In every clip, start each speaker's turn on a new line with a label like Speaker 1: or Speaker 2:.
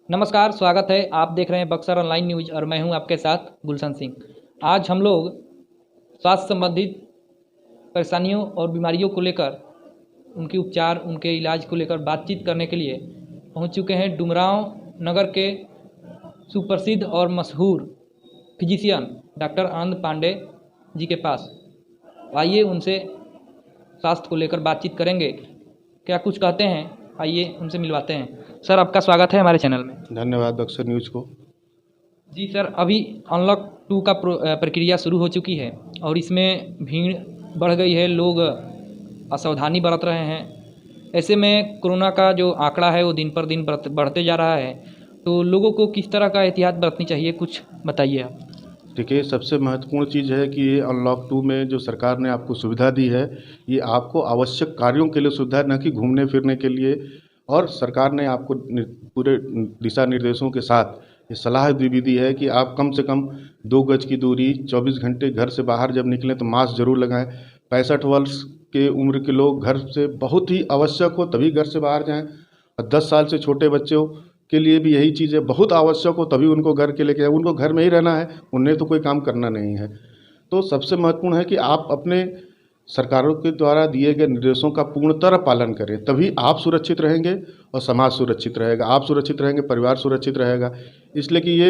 Speaker 1: नमस्कार, स्वागत है। आप देख रहे हैं बक्सर ऑनलाइन न्यूज और मैं हूं आपके साथ गुलशन सिंह। आज हम लोग स्वास्थ्य संबंधित परेशानियों और बीमारियों को लेकर, उनके उपचार, उनके इलाज को लेकर बातचीत करने के लिए पहुंच चुके हैं डुमरांव नगर के सुप्रसिद्ध और मशहूर फिजिशियन डॉक्टर आनंद पांडे जी के पास। आइए उनसे स्वास्थ्य को लेकर बातचीत करेंगे, क्या कुछ कहते हैं, आइए उनसे मिलवाते हैं। सर, आपका स्वागत है हमारे चैनल में।
Speaker 2: धन्यवाद बक्सर न्यूज को।
Speaker 1: जी सर, अभी अनलॉक 2 का प्रक्रिया शुरू हो चुकी है और इसमें भीड़ बढ़ गई है, लोग असावधानी बरत रहे हैं। ऐसे में कोरोना का जो आंकड़ा है वो दिन पर दिन बढ़ते जा रहा है, तो लोगों को किस तरह का एहतियात बरतनी चाहिए, कुछ बताइए आप।
Speaker 2: देखिए, सबसे महत्वपूर्ण चीज़ है कि ये अनलॉक 2 में जो सरकार ने आपको सुविधा दी है, ये आपको आवश्यक कार्यों के लिए सुविधा, न कि घूमने फिरने के लिए। और सरकार ने आपको पूरे दिशा निर्देशों के साथ ये सलाह भी दी है कि आप कम से कम 2 गज की दूरी, 24 घंटे घर से बाहर जब निकलें तो मास्क जरूर लगाएं। 65 वर्ष के उम्र के लोग घर से बहुत ही आवश्यक हो तभी घर से बाहर जाएं, और 10 साल से छोटे बच्चों के लिए भी यही चीज़ है, बहुत आवश्यक हो तभी उनको घर के लेके आए। उनको घर में ही रहना है, उन्हें तो कोई काम करना नहीं है। तो सबसे महत्वपूर्ण है कि आप अपने सरकारों के द्वारा दिए गए निर्देशों का पूर्णतः पालन करें, तभी आप सुरक्षित रहेंगे और समाज सुरक्षित रहेगा। आप सुरक्षित रहेंगे, परिवार सुरक्षित रहेगा। इसलिए कि ये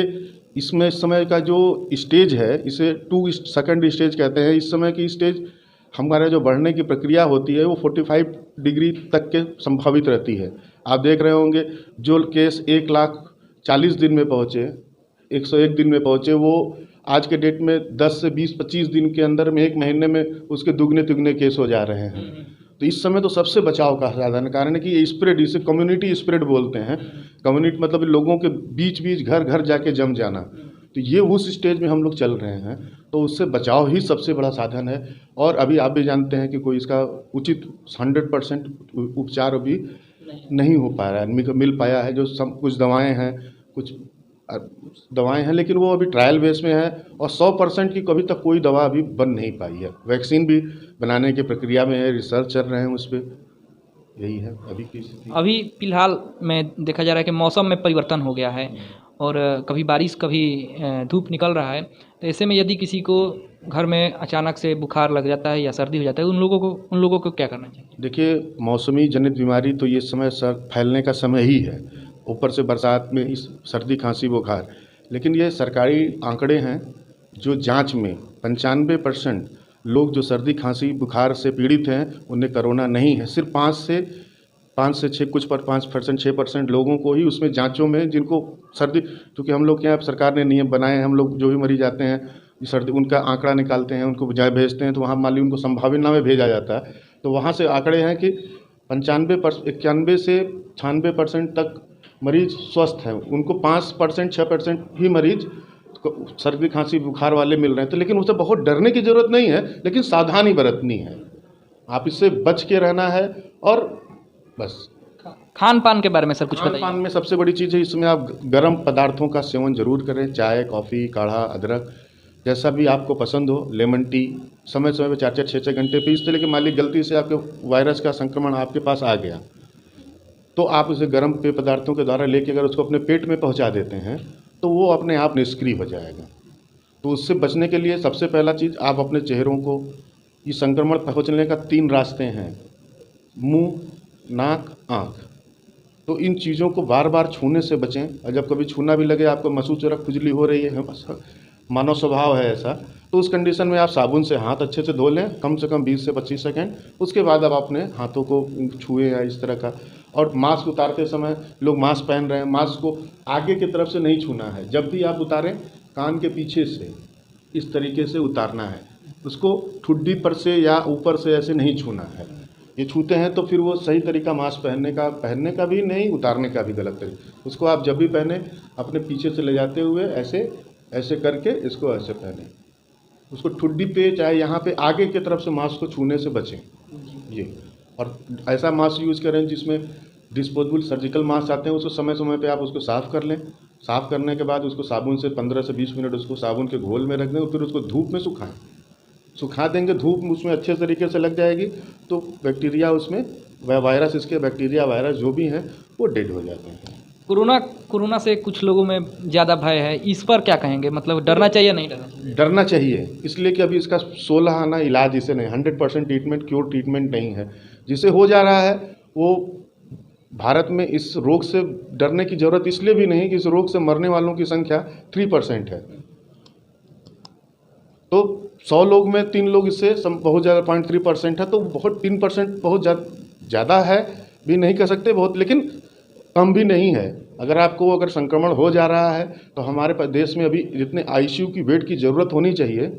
Speaker 2: इसमें इस समय का जो स्टेज है, इसे 2 सेकंड स्टेज कहते हैं। इस समय की स्टेज हमारे जो बढ़ने की प्रक्रिया होती है वो 45 डिग्री तक के संभावित रहती है। आप देख रहे होंगे जो केस 1,40,000 दिन में पहुँचे, 101 दिन में पहुँचे, वो आज के डेट में 10 से 20-25 दिन के अंदर में, 1 महीने में उसके दुगने तिगने केस हो जा रहे हैं। तो इस समय तो सबसे बचाव का साधन कारण है कि ये स्प्रेड, इसे कम्युनिटी स्प्रेड बोलते हैं। कम्युनिटी मतलब लोगों के बीच बीच घर घर जाके जम जाना। तो ये उस स्टेज में हम लोग चल रहे हैं, तो उससे बचाव ही सबसे बड़ा साधन है। और अभी आप भी जानते हैं कि कोई इसका उचित 100% उपचार अभी नहीं हो पा रहा है, मिल पाया है। जो कुछ दवाएं हैं, लेकिन वो अभी ट्रायल बेस में है, और 100% की कभी तक कोई दवा अभी बन नहीं पाई है। वैक्सीन भी बनाने की प्रक्रिया में है, रिसर्च चल रहे हैं उस पर। यही है अभी की स्थिति।
Speaker 1: अभी फिलहाल में देखा जा रहा है कि मौसम में परिवर्तन हो गया है और कभी बारिश कभी धूप निकल रहा है। तो ऐसे में यदि किसी को घर में अचानक से बुखार लग जाता है या सर्दी हो जाता है, उन लोगों को क्या करना चाहिए?
Speaker 2: देखिए, मौसमी जनित बीमारी तो ये समय फैलने का समय ही है, ऊपर से बरसात में इस सर्दी खांसी बुखार। लेकिन ये सरकारी आंकड़े हैं, जो जांच में 95% लोग जो सर्दी खांसी बुखार से पीड़ित हैं उन्हें कोरोना नहीं है। सिर्फ 5 से 6 कुछ पर 5%, 6% लोगों को ही उसमें जांचों में, जिनको सर्दी, क्योंकि हम लोग क्या, सरकार ने नियम बनाए हैं, हम लोग जो भी मरीज आते हैं सर्दी, उनका आंकड़ा निकालते हैं, उनको जाए भेजते हैं, तो वहाँ मान ली उनको संभावना में भेजा जाता है। तो वहाँ से आंकड़े हैं कि 91 से 96% तक मरीज स्वस्थ हैं। उनको 5%, 6% ही मरीज सर्दी खांसी बुखार वाले मिल रहे हैं। तो लेकिन उससे बहुत डरने की ज़रूरत नहीं है, लेकिन सावधानी बरतनी है। आप इससे बच के रहना है और बस।
Speaker 1: खान पान के बारे में सर कुछ
Speaker 2: खान
Speaker 1: बताइए।
Speaker 2: पान में सबसे बड़ी चीज़ है, इसमें आप गर्म पदार्थों का सेवन जरूर करें। चाय, कॉफ़ी, काढ़ा, अदरक, जैसा भी आपको पसंद हो। लेमन टी समय समय पर 4-4, 6-6 घंटे पीसते। लेकिन मान ली गलती से आपके वायरस का संक्रमण आपके पास आ गया, तो आप उसे गर्म पेय पदार्थों के द्वारा लेके अगर उसको अपने पेट में पहुंचा देते हैं तो वो अपने आप निष्क्रिय हो जाएगा। तो उससे बचने के लिए सबसे पहला चीज़, आप अपने चेहरों को, ये संक्रमण पहुंचने का 3 रास्ते हैं, मुंह, नाक, आँख। तो इन चीज़ों को बार बार छूने से बचें। और जब कभी छूना भी लगे, आपको महसूस हो रहा खुजली हो रही है, मानव स्वभाव है ऐसा, तो उस कंडीशन में आप साबुन से हाथ अच्छे से धो लें, कम से कम 20 से 25 सेकेंड। उसके बाद आप अपने हाथों को छुएं या इस तरह का। और मास्क उतारते समय लोग मास्क पहन रहे हैं, मास्क को आगे की तरफ से नहीं छूना है। जब भी आप उतारें, कान के पीछे से इस तरीके से उतारना है। उसको ठुड्डी पर से या ऊपर से ऐसे नहीं छूना है। ये छूते हैं तो फिर वो सही तरीका मास्क पहनने का भी नहीं, उतारने का भी गलत तरीका। उसको आप जब भी पहने, अपने पीछे से ले जाते हुए ऐसे ऐसे करके इसको ऐसे पहने। उसको ठुड्डी पे, चाहे यहाँ पे आगे की तरफ से मास्क को छूने से बचें। ये, और ऐसा मास्क यूज़ करें जिसमें डिस्पोजेबल सर्जिकल मास्क आते हैं, उसको समय समय पे आप उसको साफ़ कर लें। साफ़ करने के बाद उसको साबुन से 15 से 20 मिनट उसको साबुन के घोल में रख दें, और फिर उसको धूप में सुखा देंगे। धूप उसमें अच्छे तरीके से लग जाएगी तो बैक्टीरिया उसमें, वायरस, इसके बैक्टीरिया वायरस जो भी हैं वो डेड हो जाते हैं।
Speaker 1: कोरोना से कुछ लोगों में ज़्यादा भय है, इस पर क्या कहेंगे? मतलब डरना चाहिए या नहीं डरना चाहिए?
Speaker 2: डरना चाहिए, इसलिए कि अभी इसका 16 आना इलाज इसे नहीं, 100% ट्रीटमेंट क्योर ट्रीटमेंट नहीं है। जिसे हो जा रहा है वो भारत में इस रोग से डरने की ज़रूरत इसलिए भी नहीं कि इस रोग से मरने वालों की संख्या 3% है। तो 100 लोग में 3 लोग इससे बहुत ज़्यादा 0.3% है, तो बहुत 3% बहुत ज़्यादा है भी नहीं कह सकते बहुत, लेकिन कम भी नहीं है। अगर संक्रमण हो जा रहा है तो हमारे देश में अभी जितने आईसीयू की बेड की ज़रूरत होनी चाहिए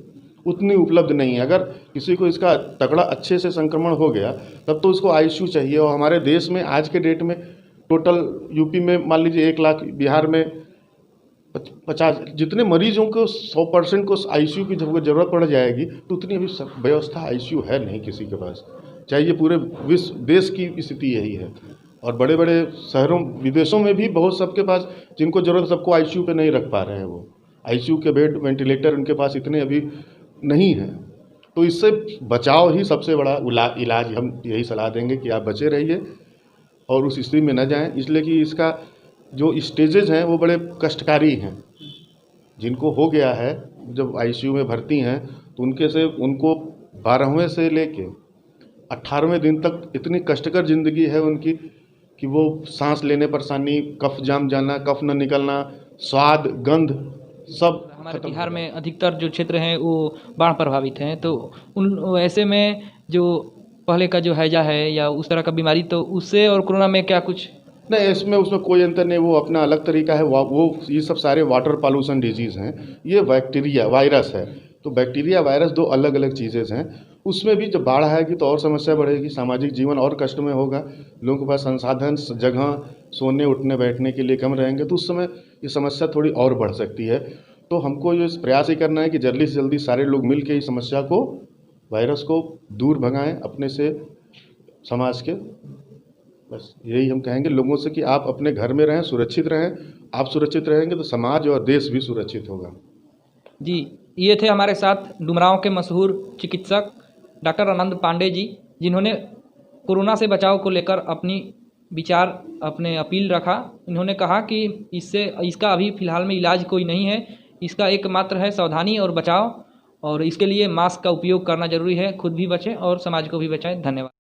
Speaker 2: उतनी उपलब्ध नहीं है। अगर किसी को इसका तगड़ा अच्छे से संक्रमण हो गया तब तो उसको आईसीयू चाहिए, और हमारे देश में आज के डेट में टोटल यूपी में मान लीजिए 1 लाख, बिहार में 50, जितने मरीजों को 100% को आईसीयू की ज़रूरत पड़ जाएगी तो उतनी अभी व्यवस्था आईसीयू है नहीं किसी के पास। चाहिए पूरे विश्व देश की स्थिति यही है, और बड़े बड़े शहरों विदेशों में भी बहुत सबके पास जिनको ज़रूरत सबको आईसीयू पे नहीं रख पा रहे हैं। वो आईसीयू के बेड, वेंटिलेटर उनके पास इतने अभी नहीं है। तो इससे बचाव ही सबसे बड़ा इलाज, हम यही सलाह देंगे कि आप बचे रहिए और उस स्थिति में न जाएं, इसलिए कि इसका जो स्टेजेस हैं वो बड़े कष्टकारी हैं। जिनको हो गया है, जब आईसीयू में भर्ती हैं तो उनको 12वें से लेके 18वें दिन तक इतनी कष्टकर ज़िंदगी है उनकी कि वो सांस लेने परेशानी, कफ जाम जाना, कफ न निकलना, स्वाद, गंध सब।
Speaker 1: हमारे बिहार में अधिकतर जो क्षेत्र हैं वो बाढ़ प्रभावित हैं, तो ऐसे में जो पहले का जो हैजा है या उस तरह का बीमारी, तो उससे और कोरोना में क्या कुछ
Speaker 2: नहीं, उसमें कोई अंतर नहीं। वो अपना अलग तरीका है। वो ये सब सारे वाटर पॉल्यूशन डिजीज़ हैं, ये बैक्टीरिया वायरस है। तो बैक्टीरिया वायरस 2 अलग अलग चीज़ें हैं। उसमें भी जब बाढ़ आएगी तो और समस्या बढ़ेगी, सामाजिक जीवन और कष्ट में होगा, लोगों के पास संसाधन, जगह सोने उठने बैठने के लिए कम रहेंगे, तो उस समय ये समस्या थोड़ी और बढ़ सकती है। तो हमको ये प्रयास ही करना है कि जल्दी से जल्दी सारे लोग मिल के इस समस्या को, वायरस को दूर भगाएं अपने से, समाज के। बस यही हम कहेंगे लोगों से कि आप अपने घर में रहें, सुरक्षित रहें। आप सुरक्षित रहेंगे तो समाज और देश भी सुरक्षित होगा।
Speaker 1: जी, ये थे हमारे साथ डुमरांव के मशहूर चिकित्सक डॉक्टर आनंद पांडे जी, जिन्होंने कोरोना से बचाव को लेकर अपने अपील रखा। इन्होंने कहा कि इसका अभी फ़िलहाल में इलाज कोई नहीं है, इसका एकमात्र है सावधानी और बचाव, और इसके लिए मास्क का उपयोग करना ज़रूरी है। खुद भी बचें और समाज को भी बचाएं। धन्यवाद।